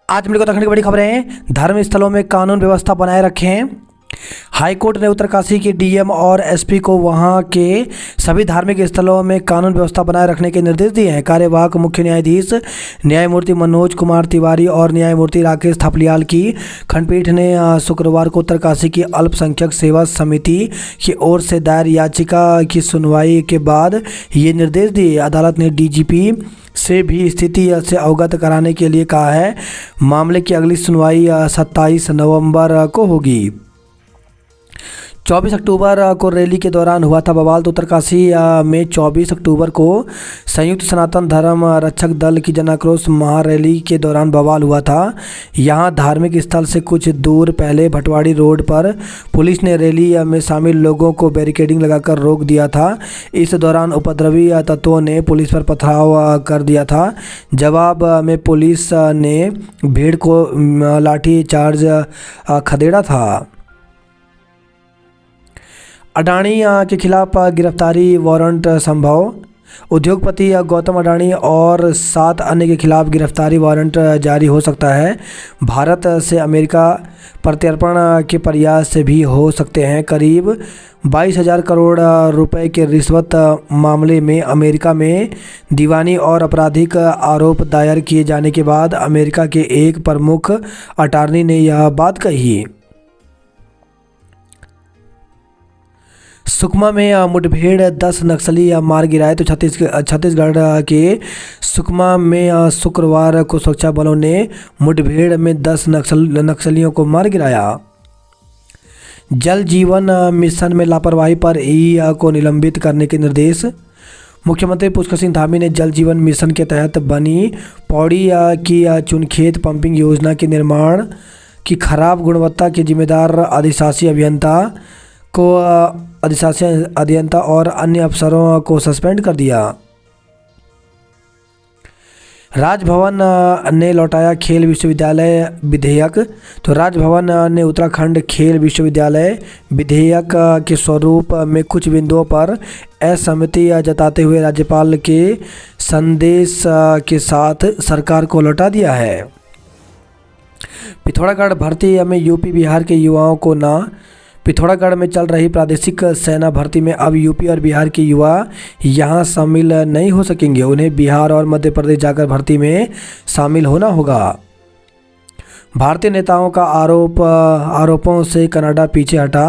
आज मेरे को दखन की बड़ी खबरें हैं। धर्म स्थलों में कानून व्यवस्था बनाए रखें। हाईकोर्ट ने उत्तरकाशी के डीएम और एसपी को वहां के सभी धार्मिक स्थलों में कानून व्यवस्था बनाए रखने के निर्देश दिए हैं। कार्यवाहक मुख्य न्यायाधीश न्यायमूर्ति मनोज कुमार तिवारी और न्यायमूर्ति राकेश थापलियाल की खंडपीठ ने शुक्रवार को उत्तरकाशी की अल्पसंख्यक सेवा समिति की ओर से दायर याचिका की सुनवाई के बाद ये निर्देश दिए। अदालत ने डीजीपी से भी स्थिति से अवगत कराने के लिए कहा है। मामले की अगली सुनवाई 27 नवंबर को होगी। 24 अक्टूबर को रैली के दौरान हुआ था बवाल। तो उत्तरकाशी में 24 अक्टूबर को संयुक्त सनातन धर्म रक्षक दल की जन आक्रोश महारैली के दौरान बवाल हुआ था। यहां धार्मिक स्थल से कुछ दूर पहले भटवाड़ी रोड पर पुलिस ने रैली में शामिल लोगों को बैरिकेडिंग लगाकर रोक दिया था। इस दौरान उपद्रवी तत्वों ने पुलिस पर पथराव कर दिया था। जवाब में पुलिस ने भीड़ को लाठी चार्ज खदेड़ा था। अडानी के खिलाफ गिरफ्तारी वारंट संभव। उद्योगपति गौतम अडानी और 7 अन्य के खिलाफ गिरफ्तारी वारंट जारी हो सकता है। भारत से अमेरिका प्रत्यर्पण के प्रयास से भी हो सकते हैं। करीब 22,000 करोड़ रुपए के रिश्वत मामले में अमेरिका में दीवानी और आपराधिक आरोप दायर किए जाने के बाद अमेरिका के एक प्रमुख अटॉर्नी ने यह बात कही। सुकमा में मुठभेड़ 10 नक्सली मार गिराए। तो छत्तीसगढ़ के सुकमा में शुक्रवार को सुरक्षा बलों ने मुठभेड़ में 10 नक्सलियों को मार गिराया। जल जीवन मिशन में लापरवाही पर ई को निलंबित करने के निर्देश। मुख्यमंत्री पुष्कर सिंह धामी ने जल जीवन मिशन के तहत बनी पौड़ी की चुनखेत पंपिंग योजना के निर्माण की खराब गुणवत्ता के जिम्मेदार अधिशासी अभियंता और अन्य अफसरों को सस्पेंड कर दिया। राजभवन ने लौटाया खेल विश्वविद्यालय विधेयक। तो राजभवन ने उत्तराखंड खेल विश्वविद्यालय विधेयक के स्वरूप में कुछ बिंदुओं पर असहमति जताते हुए राज्यपाल के संदेश के साथ सरकार को लौटा दिया है। पिथौरागढ़ भर्ती में यूपी बिहार के युवाओं को ना। पिथौरागढ़ में चल रही प्रादेशिक सेना भर्ती में अब यूपी और बिहार के युवा यहां शामिल नहीं हो सकेंगे। उन्हें बिहार और मध्य प्रदेश जाकर भर्ती में शामिल होना होगा। भारतीय नेताओं का आरोपों से कनाडा पीछे हटा।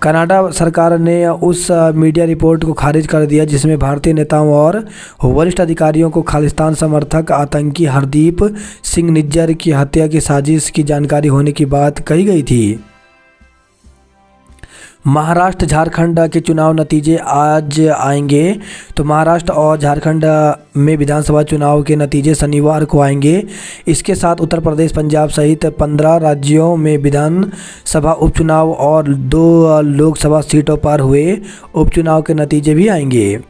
कनाडा सरकार ने उस मीडिया रिपोर्ट को खारिज कर दिया जिसमें भारतीय नेताओं और वरिष्ठ अधिकारियों को खालिस्तान समर्थक आतंकी हरदीप सिंह निज्जर की हत्या की साजिश की जानकारी होने की बात कही गई थी। महाराष्ट्र झारखंड के चुनाव नतीजे आज आएंगे। तो महाराष्ट्र और झारखंड में विधानसभा चुनाव के नतीजे शनिवार को आएंगे। इसके साथ उत्तर प्रदेश पंजाब सहित 15 राज्यों में विधानसभा उपचुनाव और 2 लोकसभा सीटों पर हुए उपचुनाव के नतीजे भी आएंगे।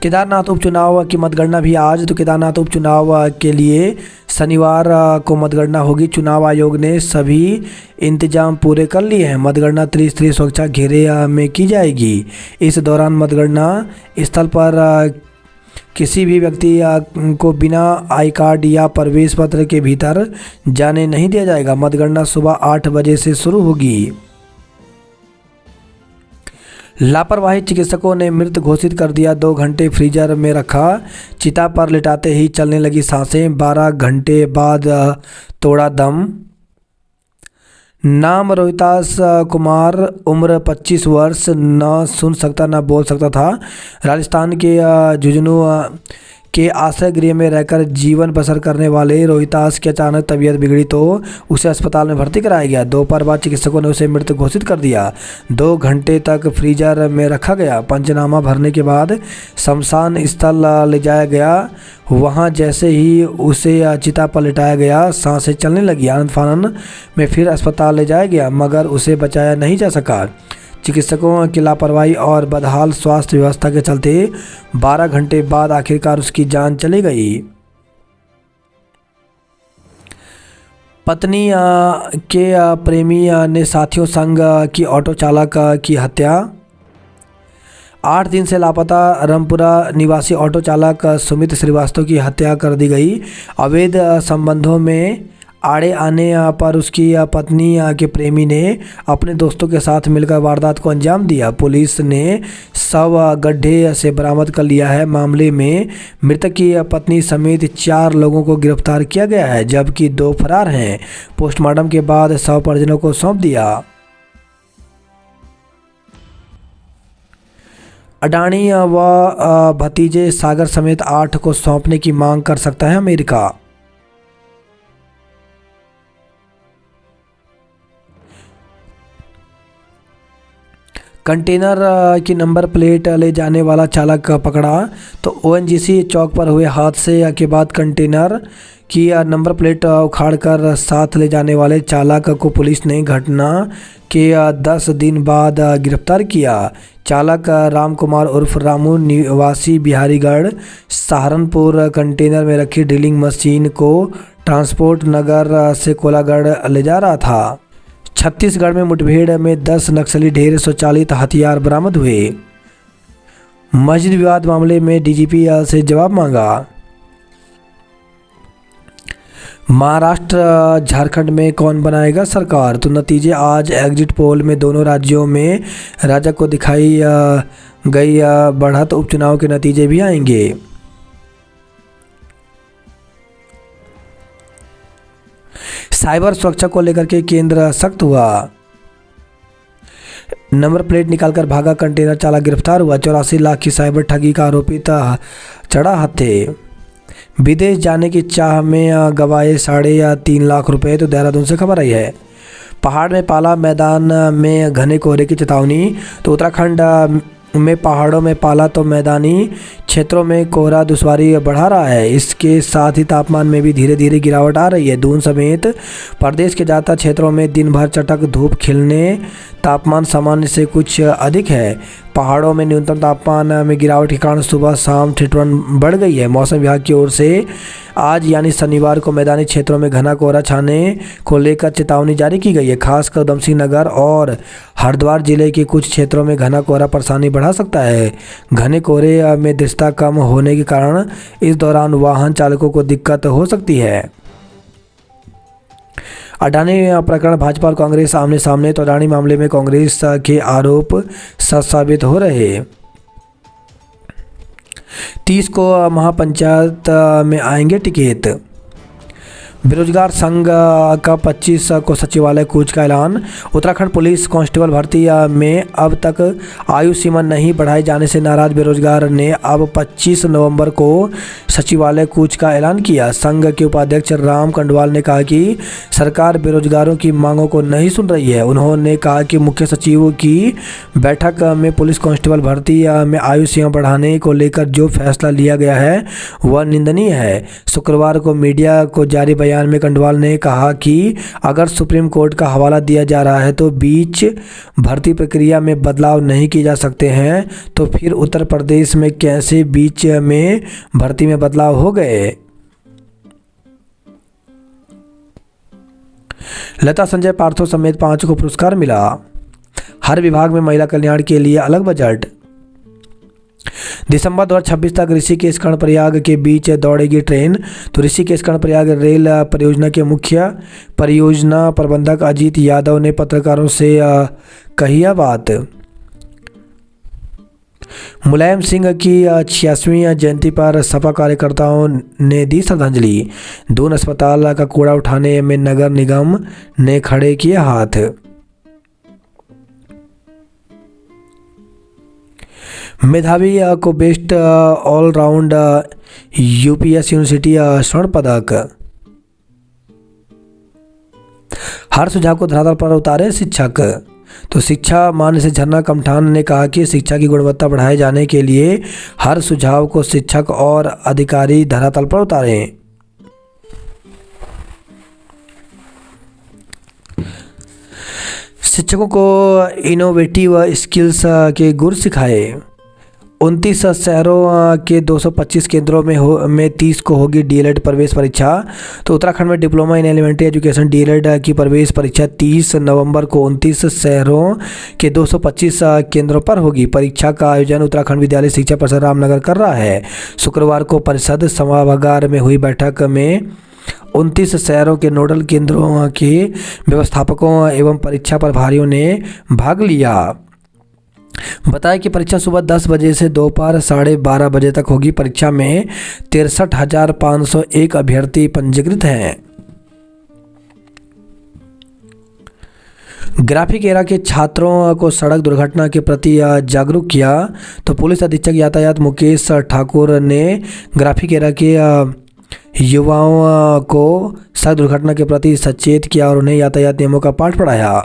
केदारनाथ उपचुनाव की मतगणना भी आज। तो केदारनाथ उपचुनाव के लिए शनिवार को मतगणना होगी। चुनाव आयोग ने सभी इंतजाम पूरे कर लिए हैं। मतगणना त्रिस्तरीय सुरक्षा घेरे में की जाएगी। इस दौरान मतगणना स्थल पर किसी भी व्यक्ति को बिना आई कार्ड या प्रवेश पत्र के भीतर जाने नहीं दिया जाएगा। मतगणना सुबह 8 बजे से शुरू होगी। लापरवाही चिकित्सकों ने मृत घोषित कर दिया। 2 घंटे फ्रीजर में रखा। चिता पर लिटाते ही चलने लगी सांसें। 12 घंटे बाद तोड़ा दम। नाम रोहितास कुमार, उम्र 25 वर्ष, न सुन सकता न बोल सकता था। राजस्थान के झुंझुनू के आश्रय गृह में रहकर जीवन बसर करने वाले रोहितास की अचानक तबीयत बिगड़ी तो उसे अस्पताल में भर्ती कराया गया। दोपहर बाद चिकित्सकों ने उसे मृत घोषित कर दिया। 2 घंटे तक फ्रीजर में रखा गया। पंचनामा भरने के बाद शमशान स्थल ले जाया गया। वहां जैसे ही उसे चिता पर लिटाया गया, सांसें चलने लगी। आनंद फानन में फिर अस्पताल ले जाया गया मगर उसे बचाया नहीं जा सका। चिकित्सकों की लापरवाही और बदहाल स्वास्थ्य व्यवस्था के चलते 12 घंटे बाद आखिरकार उसकी जान चली गई। पत्नी के प्रेमी ने साथियों संग की ऑटो चालक की हत्या। 8 दिन से लापता रामपुरा निवासी ऑटो चालक सुमित श्रीवास्तव की हत्या कर दी गई। अवैध संबंधों में आड़े आने पर उसकी पत्नी के प्रेमी ने अपने दोस्तों के साथ मिलकर वारदात को अंजाम दिया। पुलिस ने शव गड्ढे से बरामद कर लिया है। मामले में मृतक की पत्नी समेत 4 लोगों को गिरफ्तार किया गया है, जबकि 2 फरार हैं। पोस्टमार्टम के बाद शव परिजनों को सौंप दिया। अडानी व भतीजे सागर समेत 8 को सौंपने की मांग कर सकता है अमेरिका। कंटेनर की नंबर प्लेट ले जाने वाला चालक पकड़ा। तो ओएनजीसी चौक पर हुए हादसे के बाद कंटेनर की नंबर प्लेट उखाड़कर साथ ले जाने वाले चालक को पुलिस ने घटना के 10 दिन बाद गिरफ्तार किया। चालक राम कुमार उर्फ रामू निवासी बिहारीगढ़ सहारनपुर कंटेनर में रखी ड्रिलिंग मशीन को ट्रांसपोर्ट नगर से कोलागढ़ ले जा रहा था। छत्तीसगढ़ में मुठभेड़ में 10 नक्सली ढेर स्वचालित हथियार बरामद हुए। मस्जिद विवाद मामले में डीजीपी से जवाब मांगा। महाराष्ट्र झारखंड में कौन बनाएगा सरकार? तो नतीजे आज एग्जिट पोल में दोनों राज्यों में राजग को दिखाई गई बढ़त। उपचुनाव के नतीजे भी आएंगे। साइबर सुरक्षा को लेकर के केंद्र सख्त हुआ। नंबर प्लेट निकालकर भागा कंटेनर चालक गिरफ्तार हुआ। 84 लाख की साइबर ठगी का आरोपित चढ़ा हत्थे। विदेश जाने की चाह में गवाए 3.5 लाख रुपए। तो देहरादून से खबर आई है। पहाड़ में पाला, मैदान में घने कोहरे की चेतावनी। तो उत्तराखंड में पहाड़ों में पाला तो मैदानी क्षेत्रों में कोहरा दुश्वारी बढ़ा रहा है। इसके साथ ही तापमान में भी धीरे धीरे गिरावट आ रही है। दून समेत प्रदेश के ज़्यादातर क्षेत्रों में दिन भर चटक धूप खिलने तापमान सामान्य से कुछ अधिक है। पहाड़ों में न्यूनतम तापमान में गिरावट के कारण सुबह शाम ठिठुरन बढ़ गई है। मौसम विभाग की ओर से आज यानी शनिवार को मैदानी क्षेत्रों में घना कोहरा छाने को लेकर चेतावनी जारी की गई है। खासकर उधमसिंह नगर और हरिद्वार जिले के कुछ क्षेत्रों में घना कोहरा परेशानी बढ़ा सकता है। घने कोहरे में दृश्यता कम होने के कारण इस दौरान वाहन चालकों को दिक्कत हो सकती है। अडानी प्रकरण भाजपा और कांग्रेस आमने सामने। तो अडानी मामले में कांग्रेस के आरोप सच साबित हो रहे। 30 को महापंचायत में आएंगे टिकट। बेरोजगार संघ का 25 को सचिवालय कूच का ऐलान। उत्तराखंड पुलिस कांस्टेबल भर्ती में अब तक आयु सीमा नहीं बढ़ाए जाने से नाराज बेरोजगार ने अब 25 नवंबर को सचिवालय कूच का ऐलान किया। संघ के उपाध्यक्ष राम कंडवाल ने कहा कि सरकार बेरोजगारों की मांगों को नहीं सुन रही है। उन्होंने कहा कि मुख्य सचिव की बैठक में पुलिस कांस्टेबल भर्ती में आयु सीमा बढ़ाने को लेकर जो फैसला लिया गया है वह निंदनीय है। शुक्रवार को मीडिया को जारी बयान में कंडवाल ने कहा कि अगर सुप्रीम कोर्ट का हवाला दिया जा रहा है तो बीच भर्ती प्रक्रिया में बदलाव नहीं किए जा सकते हैं, तो फिर उत्तर प्रदेश में कैसे बीच में भर्ती में बदलाव हो गए। लता संजय पार्थो समेत 5 को पुरस्कार मिला। हर विभाग में महिला कल्याण के लिए अलग बजट। दिसंबर 2026 तक ऋषिकेश कर्णप्रयाग के बीच दौड़ेगी ट्रेन। तो ऋषिकेश कर्णप्रयाग रेल परियोजना के मुख्य परियोजना प्रबंधक अजीत यादव ने पत्रकारों से कही यह बात। मुलायम सिंह की 86वीं जयंती पर सपा कार्यकर्ताओं ने दी श्रद्धांजलि। दून अस्पताल का कूड़ा उठाने में नगर निगम ने खड़े किए हाथ। मेधावी को बेस्ट ऑलराउंड यूपीएस यूनिवर्सिटी स्वर्ण पदक। हर सुझाव को धरातल पर उतारे शिक्षक। तो शिक्षा मान्य से झरना कमठान ने कहा कि शिक्षा की गुणवत्ता बढ़ाए जाने के लिए हर सुझाव को शिक्षक और अधिकारी धरातल पर उतारें। शिक्षकों को इनोवेटिव स्किल्स के गुर सिखाए। 29 शहरों के 225 केंद्रों में 30 को होगी डीएलएड प्रवेश परीक्षा। तो उत्तराखंड में diploma in elementary education DElEd की प्रवेश परीक्षा 30 नवंबर को 29 शहरों के 225 केंद्रों पर होगी। परीक्षा का आयोजन उत्तराखंड विद्यालय शिक्षा परिषद रामनगर कर रहा है। शुक्रवार को परिषद सभागार में हुई बैठक में 29 शहरों के नोडल केंद्रों के व्यवस्थापकों एवं परीक्षा प्रभारियों ने भाग लिया। बताया कि परीक्षा सुबह 10 बजे से दोपहर 12:30 बजे तक होगी। परीक्षा में 63,501 अभ्यर्थी पंजीकृत हैं। ग्राफिक एरा के छात्रों को सड़क दुर्घटना के प्रति जागरूक किया। तो पुलिस अधीक्षक यातायात मुकेश ठाकुर ने ग्राफिक एरा के युवाओं को सड़क दुर्घटना के प्रति सचेत किया और उन्हें यातायात नियमों का पाठ पढ़ाया।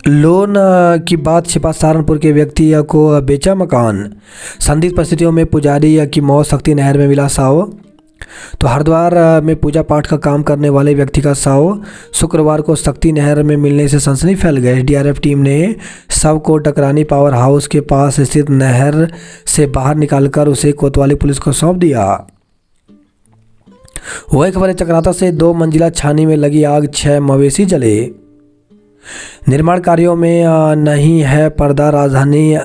लोन की बात छिपा सहारनपुर के व्यक्ति को बेचा मकान। संदिग्ध परिस्थितियों में पुजारी की मौत, शक्ति नहर में मिला शव। तो हरिद्वार में पूजा पाठ का काम करने वाले व्यक्ति का शव शुक्रवार को शक्ति नहर में मिलने से सनसनी फैल गई। एसडीआरएफ टीम ने शव को टकरानी पावर हाउस के पास स्थित नहर से बाहर निकालकर उसे कोतवाली पुलिस को सौंप दिया। वही खबर है, चक्राता से 2 मंजिला छानी में लगी आग, 6 मवेशी जले। निर्माण कार्यों में नहीं है पर्दा, राजधानी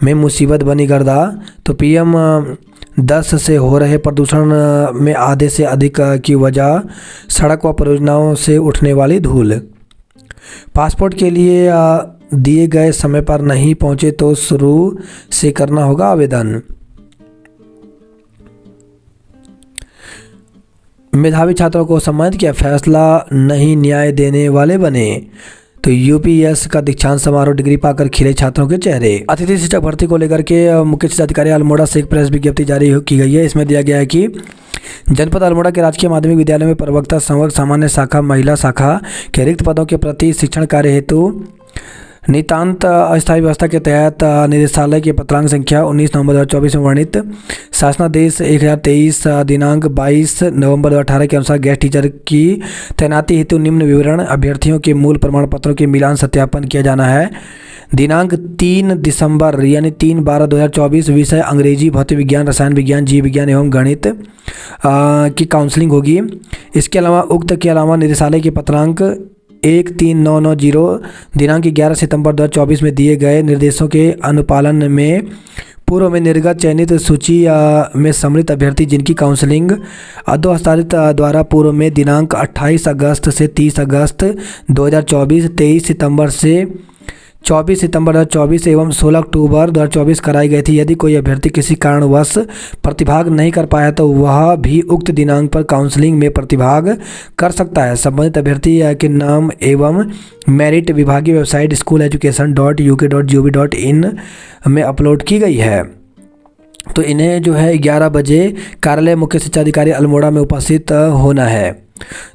में मुसीबत बनी गर्दा। तो पीएम 10 से हो रहे प्रदूषण में आधे से अधिक की वजह सड़क व परियोजनाओं से उठने वाली धूल। पासपोर्ट के लिए दिए गए समय पर नहीं पहुंचे तो शुरू से करना होगा आवेदन। मेधावी छात्रों को सम्मानित किया, फैसला नहीं न्याय देने वाले बने। तो यूपीएस का दीक्षांत समारोह, डिग्री पाकर खिले छात्रों के चेहरे। अतिथि शिक्षक भर्ती को लेकर के मुख्य शिक्षा अधिकारी अल्मोड़ा से एक प्रेस विज्ञप्ति जारी की गई है। इसमें दिया गया है कि जनपद अल्मोड़ा के राजकीय माध्यमिक विद्यालय में प्रवक्ता, संवर्ग, सामान्य शाखा, महिला शाखा के रिक्त पदों के प्रति शिक्षण कार्य हेतु नितांत अस्थायी व्यवस्था के तहत निदेशालय के पत्रांक संख्या 19 नवंबर 2024 में वर्णित शासनादेश 1023 दिनांक 22 नवंबर 2018 के अनुसार गेस्ट टीचर की तैनाती हेतु निम्न विवरण। अभ्यर्थियों के मूल प्रमाण पत्रों के मिलान सत्यापन किया जाना है। दिनांक 3 दिसंबर यानी 3/12/2024 विषय अंग्रेजी, भौतिक विज्ञान, रसायन विज्ञान, जीव विज्ञान एवं गणित की काउंसलिंग होगी। इसके अलावा उक्त के अलावा निदेशालय के पत्रांक 13990 दिनांक 11 सितंबर 2024 में दिए गए निर्देशों के अनुपालन में पूर्व में निर्गत चयनित सूची में सम्मिलित अभ्यर्थी जिनकी काउंसलिंग अधोहस्ताक्षरित द्वारा पूर्व में दिनांक 28 अगस्त से 30 अगस्त 2024, 23 सितंबर से 24 सितंबर 2024 एवं 16 अक्टूबर 2024 कराई गई थी। यदि कोई अभ्यर्थी किसी कारणवश प्रतिभाग नहीं कर पाया तो वह भी उक्त दिनांक पर काउंसलिंग में प्रतिभाग कर सकता है। संबंधित अभ्यर्थी के नाम एवं मेरिट विभागीय वेबसाइट school.education.uk.gov.in में अपलोड की गई है। तो इन्हें जो है 11 बजे कार्यालय मुख्य शिक्षा अधिकारी अल्मोड़ा में उपस्थित होना है।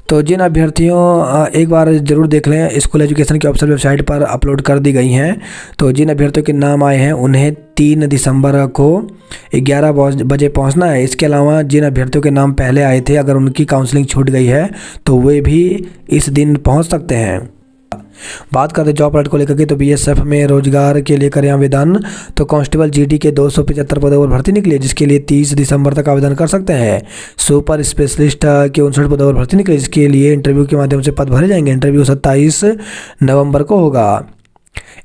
तो जिन अभ्यर्थियों एक बार ज़रूर देख लें, स्कूल एजुकेशन की ऑफिशियल वेबसाइट पर अपलोड कर दी गई हैं। तो जिन अभ्यर्थियों के नाम आए हैं उन्हें 3 दिसंबर को 11 बजे पहुंचना है। इसके अलावा जिन अभ्यर्थियों के नाम पहले आए थे अगर उनकी काउंसलिंग छूट गई है तो वे भी इस दिन पहुंच सकते हैं। बात करते जॉब अलर्ट को लेकर के, तो बीएसएफ में रोजगार के लिए करें आवेदन। तो कांस्टेबल जीडी के 275 पदों पर भर्ती निकली जिसके लिए 30 दिसंबर तक आवेदन कर सकते हैं। सुपर स्पेशलिस्ट के 59 पदों पर भर्ती निकली जिसके लिए इंटरव्यू के माध्यम से पद भरे जाएंगे। इंटरव्यू 27 नवंबर को होगा।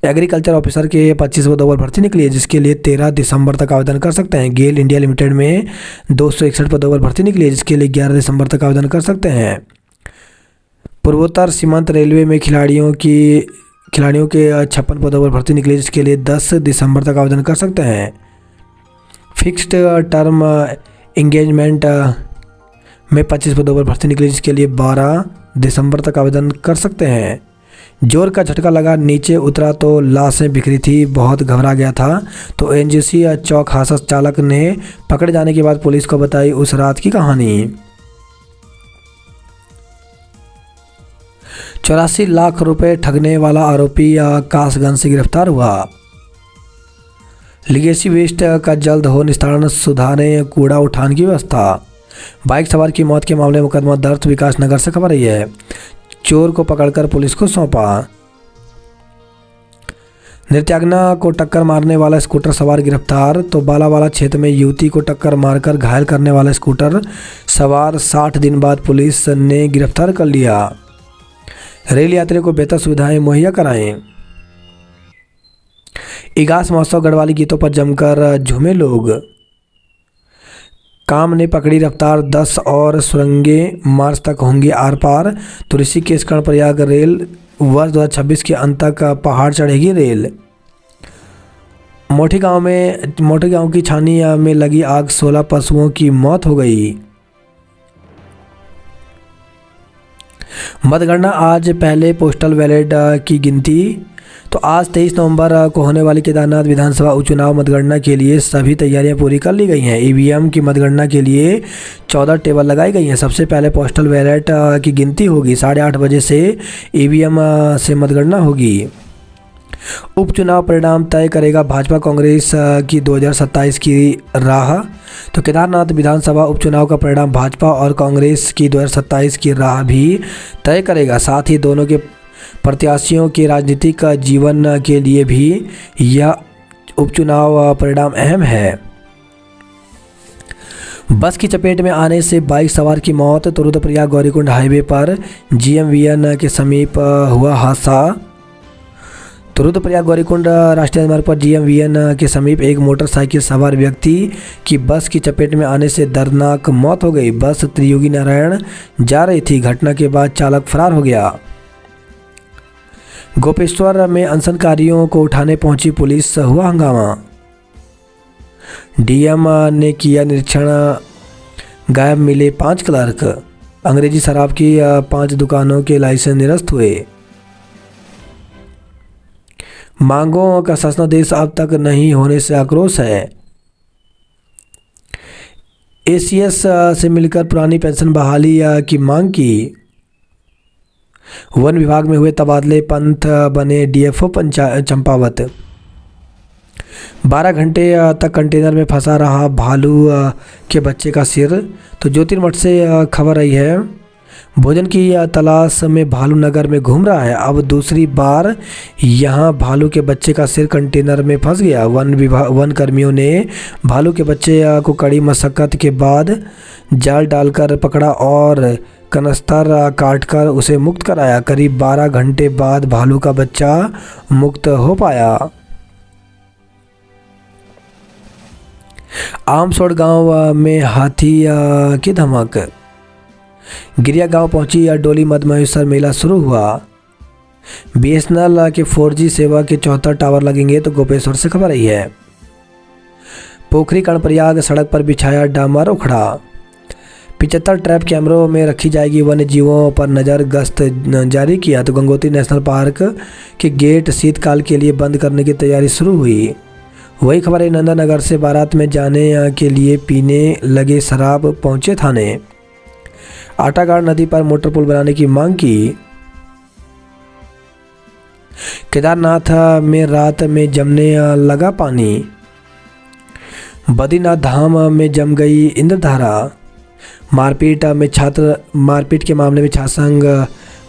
एग्रीकल्चर ऑफिसर के 25 पदों पर भर्ती निकली है जिसके लिए 13 दिसंबर तक आवेदन कर सकते हैं। गेल इंडिया लिमिटेड में 261 पदों पर भर्ती निकली है जिसके लिए 11 दिसंबर तक आवेदन कर सकते हैं। पूर्वोत्तर सीमांत रेलवे में खिलाड़ियों के 56 पदों पर भर्ती निकली जिसके लिए 10 दिसंबर तक आवेदन कर सकते हैं। फिक्स्ड टर्म एंगेजमेंट में 25 पदों पर भर्ती निकली जिसके लिए 12 दिसंबर तक आवेदन कर सकते हैं। जोर का झटका लगा, नीचे उतरा तो लाशें बिखरी थी, बहुत घबरा गया था। तो एनजीसी चौक हादसा चालक ने पकड़े जाने के बाद पुलिस को बताई उस रात की कहानी। 84 लाख रुपए ठगने वाला आरोपी कासगंज से गिरफ्तार हुआ। लीगेसी वेस्ट का जल्द हो निस्तारण, सुधारें कूड़ा उठान की व्यवस्था। बाइक सवार की मौत के मामले में मुकदमा दर्ज, विकास नगर से खबर आई है। चोर को पकड़कर पुलिस को सौंपा। नृत्यांगना को टक्कर मारने वाला स्कूटर सवार गिरफ्तार। तो बालावाला क्षेत्र में युवती को टक्कर मारकर घायल करने वाला स्कूटर सवार 60 दिन बाद पुलिस ने गिरफ्तार कर लिया। रेल यात्री को बेहतर सुविधाएं मुहैया कराएं। इगास महोत्सव गढ़वाली गीतों पर जमकर झूमे लोग। काम ने पकड़ी रफ्तार, 10 और सुरंगें मार्च तक होंगी आर पार। तो ऋषिकेश कर्णप्रयाग रेल वर्ष 2026 के अंत तक पहाड़ चढ़ेगी रेल। मोठी गांव की छानी में लगी आग, 16 पशुओं की मौत हो गई। मतगणना आज, पहले पोस्टल बैलेट की गिनती। तो आज 23 नवंबर को होने वाली केदारनाथ विधानसभा उपचुनाव मतगणना के लिए सभी तैयारियां पूरी कर ली गई हैं। ईवीएम की मतगणना के लिए 14 टेबल लगाई गई हैं। सबसे पहले पोस्टल बैलेट की गिनती होगी। 8:30 बजे से ईवीएम से मतगणना होगी। उपचुनाव परिणाम तय करेगा भाजपा कांग्रेस की 2027 की राह। तो केदारनाथ विधानसभा उपचुनाव का परिणाम भाजपा और कांग्रेस की 2027 की राह भी तय करेगा। साथ ही दोनों के प्रत्याशियों के राजनीतिक जीवन के लिए भी यह उपचुनाव परिणाम अहम है। बस की चपेट में आने से बाइक सवार की मौत। तो रुद्रप्रयाग गौरीकुंड हाईवे पर GMVN के समीप हुआ हादसा। तो रुद्रप्रयाग गौरीकुंड राष्ट्रीय राजमार्ग पर GMVN के समीप एक मोटरसाइकिल सवार व्यक्ति की बस की चपेट में आने से दर्दनाक मौत हो गई। बस त्रियोगी नारायण जा रही थी। घटना के बाद चालक फरार हो गया। गोपेश्वर में अनशनकारियों को उठाने पहुंची पुलिस, हुआ हंगामा। DM ने किया निरीक्षण, गायब मिले 5 क्लर्क। अंग्रेजी शराब की 5 दुकानों के लाइसेंस निरस्त हुए। मांगों का शासनादेश अब तक नहीं होने से आक्रोश है। ACS से मिलकर पुरानी पेंशन बहाली की मांग की। वन विभाग में हुए तबादले, पंथ बने DFO चंपावत। 12 घंटे तक कंटेनर में फंसा रहा भालू के बच्चे का सिर। तो ज्योतिर्मठ से खबर आई है। भोजन की तलाश में भालू नगर में घूम रहा है। अब दूसरी बार यहां भालू के बच्चे का सिर कंटेनर में फंस गया। वन कर्मियों ने भालू के बच्चे को कड़ी मशक्कत के बाद जाल डालकर पकड़ा और कनस्तर काटकर उसे मुक्त कराया। करीब 12 घंटे बाद भालू का बच्चा मुक्त हो पाया। आमसोड़ गांव में हाथी की धमक। गिरिया गांव पहुंची डोली मद महोत्सव, मेला शुरू हुआ। BSNL के 4G सेवा के 74 टावर लगेंगे। तो गोपेश्वर से खबर आई है। पोखरी कर्णप्रयाग सड़क पर बिछाया डामर उखड़ा। 75 ट्रैप कैमरों में रखी जाएगी वन्य जीवों पर नज़र, गश्त जारी किया। तो गंगोत्री नेशनल पार्क के गेट शीतकाल के लिए बंद करने की तैयारी शुरू हुई। वही खबर है, नंदानगर से बारात में जाने के लिए पीने लगे शराब पहुंचे थाने। आटागाड़ नदी पर मोटर पुल बनाने की मांग की। केदारनाथ में रात में जमने लगा पानी। बद्रीनाथ धाम में जम गई इंद्रधारा। मारपीट के मामले में छात्र संघ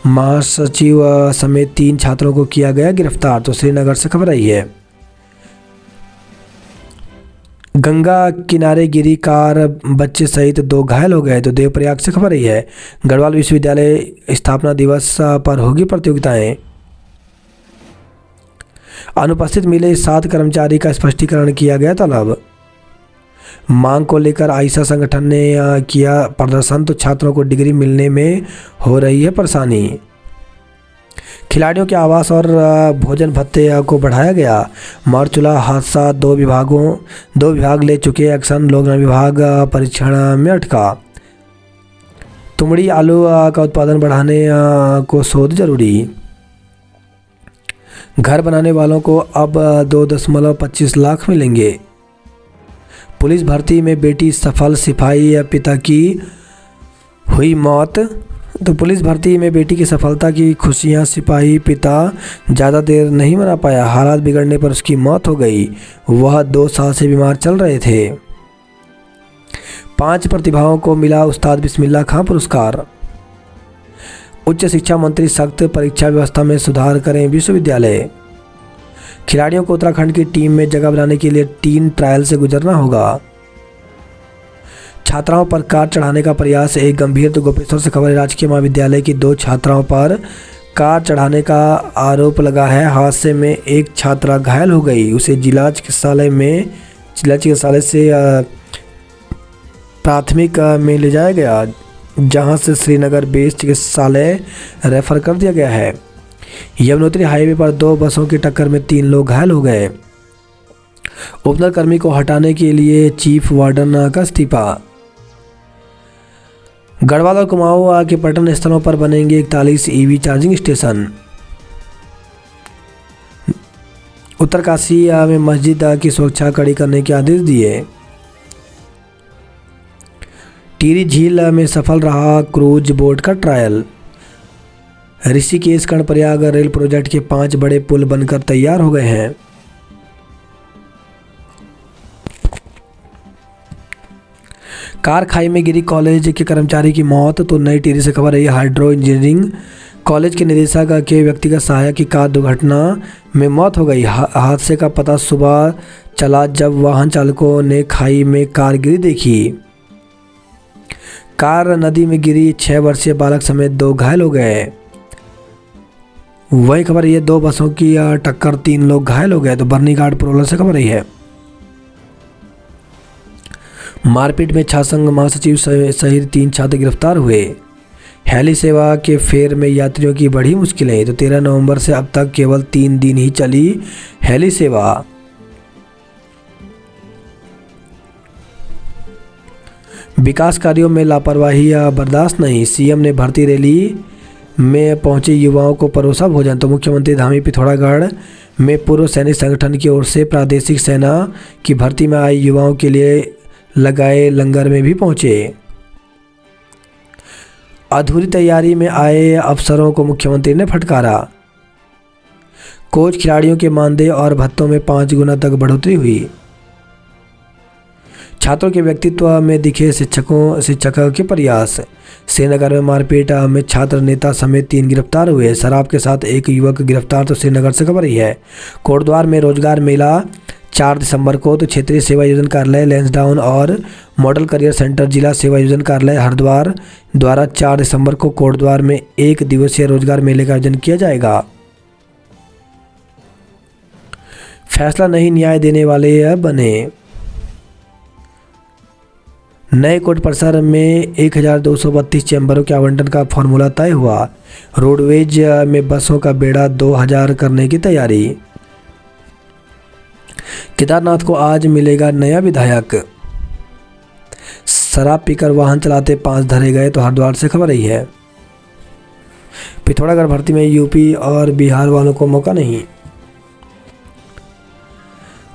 महासचिव समेत 3 छात्रों को किया गया गिरफ्तार। तो श्रीनगर से खबर आई है। गंगा किनारे गिरी कार, बच्चे सहित 2 घायल हो गए। तो देवप्रयाग से खबर आई है। गढ़वाल विश्वविद्यालय स्थापना दिवस पर होगी प्रतियोगिताएं। अनुपस्थित मिले 7 कर्मचारी का स्पष्टीकरण किया गया तलब। मांग को लेकर आइसा संगठन ने किया प्रदर्शन। तो छात्रों को डिग्री मिलने में हो रही है परेशानी। खिलाड़ियों के आवास और भोजन भत्ते को बढ़ाया गया। मारचूला हादसा, 2 विभाग ले चुके एक्शन। लोक निर्माण विभाग परीक्षण में अटका। तुमड़ी आलू का उत्पादन बढ़ाने को शोध जरूरी। घर बनाने वालों को अब 2.25 लाख मिलेंगे। पुलिस भर्ती में बेटी सफल, सिपाही या पिता की हुई मौत। तो पुलिस भर्ती में बेटी की सफलता की खुशियां, सिपाही पिता ज़्यादा देर नहीं मना पाया। हालात बिगड़ने पर उसकी मौत हो गई। वह 2 साल से बीमार चल रहे थे। 5 प्रतिभाओं को मिला उस्ताद बिस्मिल्लाह खां पुरस्कार। उच्च शिक्षा मंत्री सख्त परीक्षा व्यवस्था में सुधार करें विश्वविद्यालय। खिलाड़ियों को उत्तराखंड की टीम में जगह बनाने के लिए 3 ट्रायल से गुजरना होगा। छात्राओं पर कार चढ़ाने का प्रयास एक गंभीर। तो गोपेश्वर से खबर है, राजकीय महाविद्यालय की 2 छात्राओं पर कार चढ़ाने का आरोप लगा है। हादसे में एक छात्रा घायल हो गई, उसे जिला चिकित्सालय से प्राथमिक में ले जाया गया, जहां से श्रीनगर बेस चिकित्सालय रेफर कर दिया गया है। यमुनोत्री हाईवे पर 2 बसों की टक्कर में 3 लोग घायल हो गए। ओपनर कर्मी को हटाने के लिए चीफ वार्डन का इस्तीफा। गढ़वाल और कुमाऊं के पर्यटन स्थलों पर बनेंगे 41 ईवी चार्जिंग स्टेशन। उत्तरकाशी में मस्जिद की सुरक्षा कड़ी करने के आदेश दिए। टिहरी झील में सफल रहा क्रूज बोट का trial. Rishikesh Karnaprayag rail project के 5 बड़े पुल बनकर तैयार हो गए हैं। कार खाई में गिरी कॉलेज के कर्मचारी की मौत। तो नई टिहरी से खबर है, हाइड्रो इंजीनियरिंग कॉलेज के निदेशक के व्यक्तिगत सहायक की कार दुर्घटना में मौत हो गई। हादसे का पता सुबह चला जब वाहन चालकों ने खाई में कार गिरी देखी। कार नदी में गिरी, 6 वर्षीय बालक समेत 2 घायल हो गए। वही खबर ये 2 बसों की टक्कर, 3 लोग घायल हो गए। तो बर्नीघाट प्रोलर से खबर रही है। मारपीट में छात्रसंघ महासचिव सहित 3 छात्र गिरफ्तार हुए। हेली सेवा के फेर में यात्रियों की बढ़ी मुश्किलें। तो 13 नवंबर से अब तक केवल 3 दिन ही चली हेली सेवा। विकास कार्यों में लापरवाही बर्दाश्त नहीं। सीएम ने भर्ती रैली में पहुंचे युवाओं को परोसा भोजन। तो मुख्यमंत्री धामी पिथौरागढ़ में पूर्व सैनिक संगठन की ओर से प्रादेशिक सेना की भर्ती में आए युवाओं के लिए लगाए लंगर में भी पहुंचे। अधूरी तैयारी में आए अफसरों को मुख्यमंत्री ने फटकारा। कोच खिलाड़ियों के मानदेय और भत्तों में 5 गुना तक बढ़ोतरी हुई। छात्रों के व्यक्तित्व में दिखे शिक्षकों के प्रयास। श्रीनगर में मारपीट में छात्र नेता समेत 3 गिरफ्तार हुए। शराब के साथ एक युवक गिरफ्तार। तो श्रीनगर से खबर है। कोटद्वार में रोजगार मेला 4 दिसंबर को। तो क्षेत्रीय सेवा योजन कार्यालय लैंसडाउन और मॉडल करियर सेंटर जिला सेवा योजन कार्यालय हरिद्वार द्वारा 4 दिसंबर को कोटद्वार में 1 दिवसीय रोजगार मेले का आयोजन किया जाएगा। फैसला नहीं न्याय देने वाले बने। नए कोर्ट परिसर में 1232 चैम्बरों के आवंटन का फॉर्मूला तय हुआ। रोडवेज में बसों का बेड़ा 2000 करने की तैयारी। केदारनाथ को आज मिलेगा नया विधायक। शराब पीकर वाहन चलाते 5 धरे गए। तो हरिद्वार से खबर रही है। पिथौरागढ़ भर्ती में यूपी और बिहार वालों को मौका नहीं।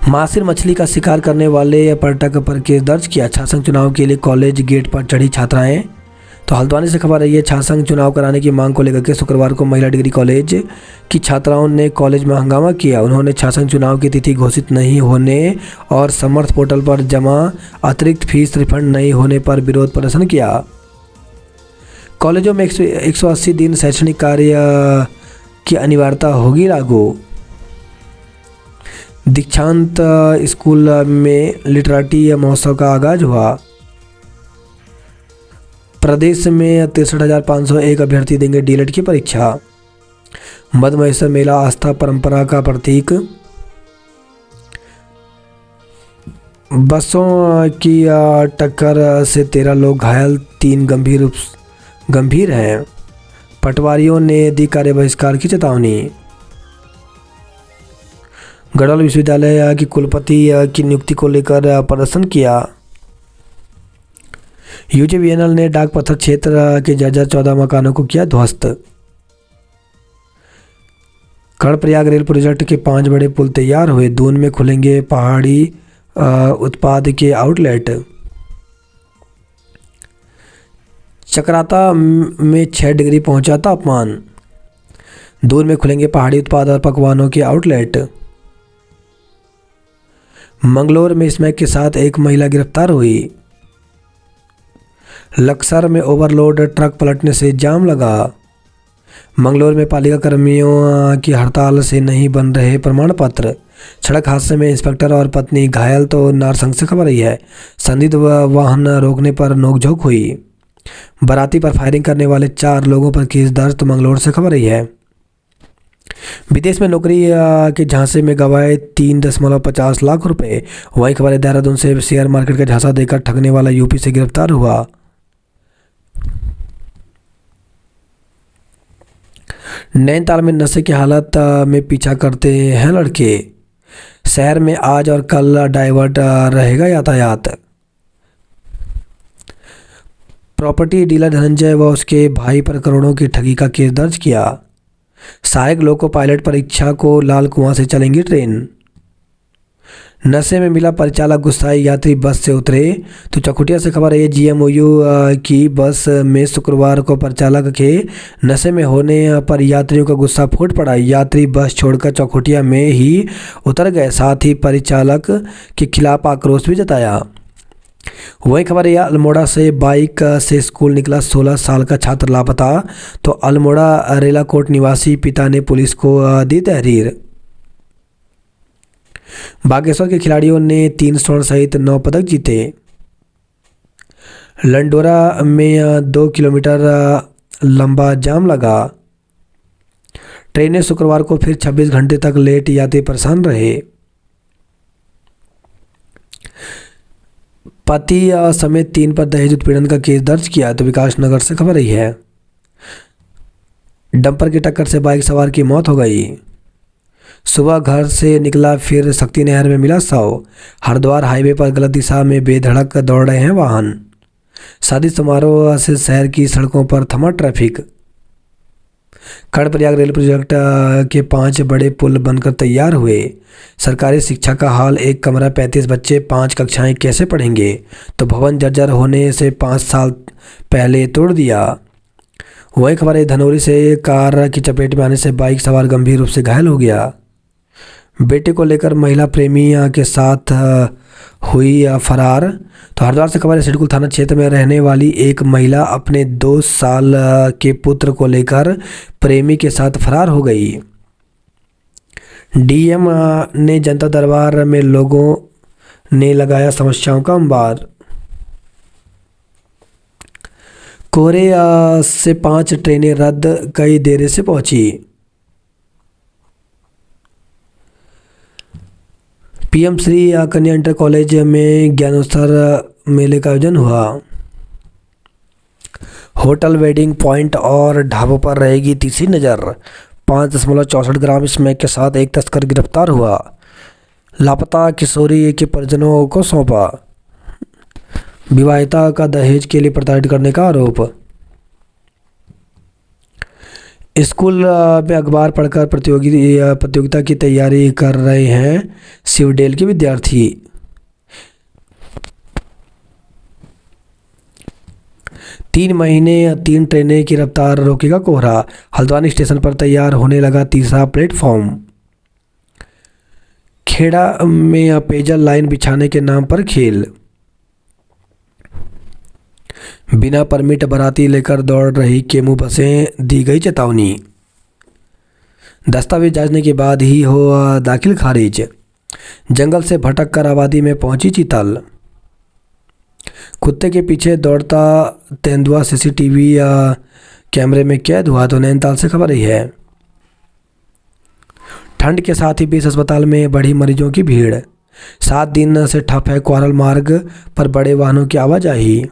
मासिर मछली का शिकार करने वाले पर्यटक पर केस दर्ज किया। छात्रसंघ चुनाव के लिए कॉलेज गेट पर चढ़ी छात्राएं। तो हल्द्वानी से खबर रही है। छात्रसंघ चुनाव कराने की मांग को लेकर के शुक्रवार को महिला डिग्री कॉलेज की छात्राओं ने कॉलेज में हंगामा किया। उन्होंने छात्रसंघ चुनाव की तिथि घोषित नहीं होने और समर्थ पोर्टल पर जमा अतिरिक्त फीस रिफंड नहीं होने पर विरोध प्रदर्शन किया। कॉलेजों में 180 दिन शैक्षणिक कार्य की अनिवार्यता होगी लागू। दीक्षांत स्कूल में लिटरेटी महोत्सव का आगाज हुआ। प्रदेश में 63,501 अभ्यर्थी देंगे डीएलएड की परीक्षा। मद महेश्वर मेला आस्था परंपरा का प्रतीक। बसों की टक्कर से 13 लोग घायल, 3 गंभीर हैं। पटवारियों ने दी कार्य बहिष्कार की चेतावनी। गढ़वाल विश्वविद्यालय की कुलपति की नियुक्ति को लेकर प्रदर्शन किया। यूजीवीएनएल ने डाक पत्थर क्षेत्र के जर्जर 14 मकानों को किया ध्वस्त। कर्णप्रयाग रेल प्रोजेक्ट के 5 बड़े पुल तैयार हुए। दून में खुलेंगे पहाड़ी उत्पाद के आउटलेट। चक्राता में 6 डिग्री पहुंचा तापमान। दून में खुलेंगे पहाड़ी उत्पाद और पकवानों के आउटलेट। मंगलोर में स्मैक के साथ एक महिला गिरफ्तार हुई। लक्सर में ओवरलोड ट्रक पलटने से जाम लगा। मंगलौर में पालिका कर्मियों की हड़ताल से नहीं बन रहे प्रमाण पत्र। सड़क हादसे में इंस्पेक्टर और पत्नी घायल तो नारसंग से खबर आई है। संदिग्ध वाहन रोकने पर नोकझोंक हुई। बाराती पर फायरिंग करने वाले 4 लोगों पर केस दर्ज तो मंगलौर से खबर आई है। विदेश में नौकरी के झांसे में गवाए 3.50 लाख रुपए। वही खबर है देहरादून से शेयर मार्केट का झांसा देकर ठगने वाला यूपी से गिरफ्तार हुआ। नैनीताल में नशे की हालत में पीछा करते हैं लड़के। शहर में आज और कल डाइवर्ट रहेगा यातायात। प्रॉपर्टी डीलर धनंजय व उसके भाई पर करोड़ों की ठगी का केस दर्ज किया। सहायक लोको पायलट परीक्षा को लाल कुआं से चलेंगी ट्रेन। नशे में मिला परिचालक गुस्साए यात्री बस से उतरे तो चकुटिया से खबर है। जीएमओयू की बस में शुक्रवार को परिचालक के नशे में होने पर यात्रियों का गुस्सा फूट पड़ा। यात्री बस छोड़कर चौखुटिया में ही उतर गए। साथ ही परिचालक के खिलाफ आक्रोश भी जताया। वही खबर है अल्मोड़ा से बाइक से स्कूल निकला 16 साल का छात्र लापता तो अल्मोड़ा रेलाकोट निवासी पिता ने पुलिस को दी तहरीर। बागेश्वर के खिलाड़ियों ने 3 स्वर्ण सहित 9 पदक जीते। लंडोरा में 2 किलोमीटर लंबा जाम लगा। ट्रेनें शुक्रवार को फिर 26 घंटे तक लेट, यात्री परेशान रहे। पति समेत 3 पर दहेज उत्पीड़न का केस दर्ज किया तो विकास नगर से खबर आई है। डंपर की टक्कर से बाइक सवार की मौत हो गई। सुबह घर से निकला फिर शक्ति नहर में मिला शव। हरिद्वार हाईवे पर गलत दिशा में बेधड़क दौड़ रहे हैं वाहन। शादी समारोह से शहर की सड़कों पर थमा ट्रैफिक। कर्णप्रयाग रेल प्रोजेक्ट के 5 बड़े पुल बनकर तैयार हुए। सरकारी शिक्षा का हाल, एक कमरा 35 बच्चे 5 कक्षाएं कैसे पढ़ेंगे। तो भवन जर्जर होने से 5 साल पहले तोड़ दिया। वही खबर है धनौरी से कार की चपेट में आने से बाइक सवार गंभीर रूप से घायल हो गया। बेटे को लेकर महिला प्रेमी के साथ हुई फरार। तो हरिद्वार से खबर है सिडकुल थाना क्षेत्र में रहने वाली एक महिला अपने 2 साल के पुत्र को लेकर प्रेमी के साथ फरार हो गई। डीएम ने जनता दरबार में लोगों ने लगाया समस्याओं का अंबार। कोहरे से 5 ट्रेनें रद्द, कई देर से पहुंची। पीएम श्री कन्या इंटर कॉलेज में ज्ञानोत्सव मेले का आयोजन हुआ। होटल, वेडिंग पॉइंट और ढाबों पर रहेगी तीसरी नज़र। 5.64 ग्राम स्मैक के साथ एक तस्कर गिरफ्तार हुआ। लापता किशोरी के परिजनों को सौंपा। विवाहिता का दहेज के लिए प्रताड़ित करने का आरोप। स्कूल में अखबार पढ़कर प्रतियोगिता की तैयारी कर रहे हैं सिवडेल के विद्यार्थी। तीन महीने 3 ट्रेनें की रफ्तार रोकेगा कोहरा। हल्द्वानी स्टेशन पर तैयार होने लगा तीसरा प्लेटफॉर्म। खेड़ा में पेयजल लाइन बिछाने के नाम पर खेल। बिना परमिट बाराती लेकर दौड़ रही केमू बसें, दी गई चेतावनी। दस्तावेज जांचने के बाद ही हो दाखिल खारिज। जंगल से भटक कर आबादी में पहुंची चीतल। कुत्ते के पीछे दौड़ता तेंदुआ सीसीटीवी कैमरे में कैद हुआ तो नैनीताल से खबर आई है। ठंड के साथ ही 20 अस्पताल में बढ़ी मरीजों की भीड़। 7 दिन से ठप है क्वारल मार्ग पर बड़े वाहनों की आवाजाही।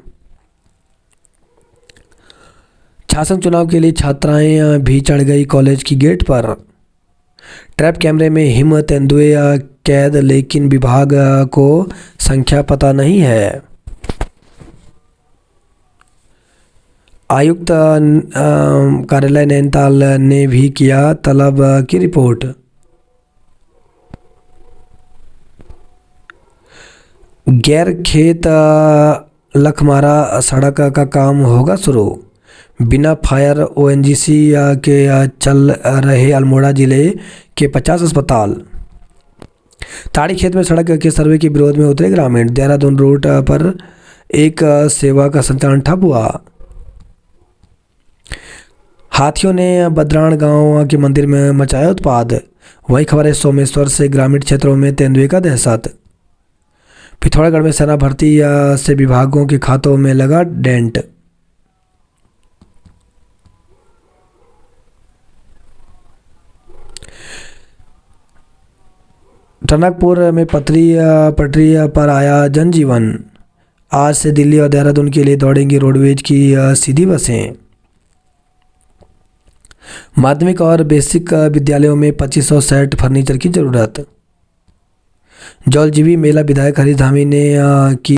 शासन चुनाव के लिए छात्राएं भी चढ़ गई कॉलेज की गेट पर। ट्रैप कैमरे में हिम तेंदुए कैद, लेकिन विभाग को संख्या पता नहीं है। आयुक्त कार्यालय नैनीताल ने भी किया तलब की रिपोर्ट। गैर खेत लखमारा सड़क का काम होगा शुरू। बिना फायर ओएनजीसी के चल रहे अल्मोड़ा जिले के 50 अस्पताल। ताड़ी खेत में सड़क के सर्वे के विरोध में उतरे ग्रामीण। देहरादून रूट पर एक सेवा का संचालन ठप हुआ। हाथियों ने बद्राण गांव के मंदिर में मचाया उत्पाद। वही खबर है सोमेश्वर से ग्रामीण क्षेत्रों में तेंदुए का दहशत। पिथौरागढ़ में सेना भर्ती से विभागों के खातों में लगा डेंट। टनकपुर में पटरी पर आया जनजीवन। आज से दिल्ली और देहरादून के लिए दौड़ेंगी रोडवेज की सीधी बसें। माध्यमिक और बेसिक विद्यालयों में 2500 सेट फर्नीचर की जरूरत। जौलजीबी मेला विधायक हरीश धामी ने की